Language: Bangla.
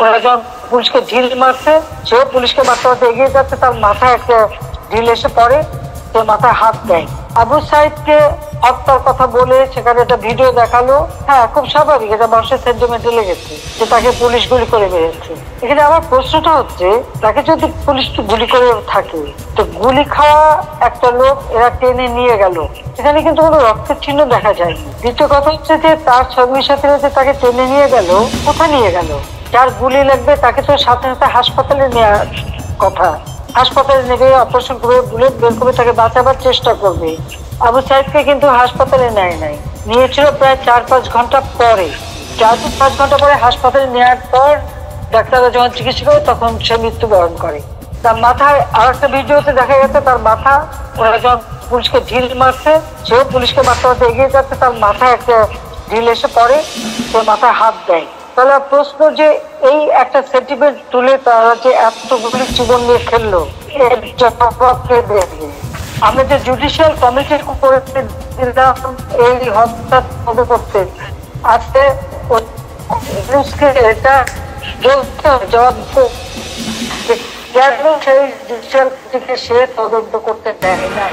ওরা যখন পুলিশকে ঢিল মারছে, সেও পুলিশকে মারতে মারতে এগিয়ে যাচ্ছে, তার মাথায় একটা ঢিল এসে পড়ে, সে মাথায় হাত দেয়। আবু সাইদকে হত্যার কথা বলে সেখানে একটা ভিডিও দেখালো। হ্যাঁ, খুব স্বাভাবিক, এটা মানুষের সেন্টিমেন্টে লেগেছে যে তাকে পুলিশ গুলি করে মেরেছে। এখানে আমার প্রশ্নটা হচ্ছে, তাকে যদি পুলিশ গুলি করে থাকে, তো গুলি খাওয়া একটা লোক এরা টেনে নিয়ে গেল, এখানে কিন্তু কোনো রক্তের চিহ্ন দেখা যায়নি। দ্বিতীয় কথা হচ্ছে যে তার সঙ্গী সাথীরা যে তাকে টেনে নিয়ে গেল, কোথায় নিয়ে গেল? যার গুলি লাগবে তাকে তো সাথে সাথে হাসপাতালে নেওয়ার কথা, হাসপাতালে নেবে, অপারেশন করে বুলেট বের করে তাকে বাঁচাবার চেষ্টা করবে। আবু সাইদকে কিন্তু হাসপাতালে নেয় নাই, নিয়েছিল প্রায় 4-5 ঘন্টা পরে। 4-5 ঘন্টা পরে হাসপাতালে নেওয়ার পর ডাক্তাররা যখন চিকিৎসা করে তখন সে মৃত্যুবরণ করে। তার মাথায় আর একটা ভিডিওতে দেখা গেছে, তার মাথা, ওরা যখন পুলিশকে ঢিল মারছে, সেও পুলিশকে মারতে মারতে এগিয়ে যাচ্ছে, তার মাথায় একটা ঢিল এসে পড়ে, সে মাথায় হাত দেয়। তাহলে প্রশ্ন যে এই একটা সেন্টিমেন্ট তুলে তারা যে এতগুলি জীবন নিয়ে খেললো, এর জবাবকে দেখে আমি যে জুডিশিয়াল কমিটি করে দিলাম এই হত্যা তদন্ত করতে, আজকে এটা জবাব কেন সেই জুডিশিয়াল কমিটিকে সে তদন্ত করতে দেয় না।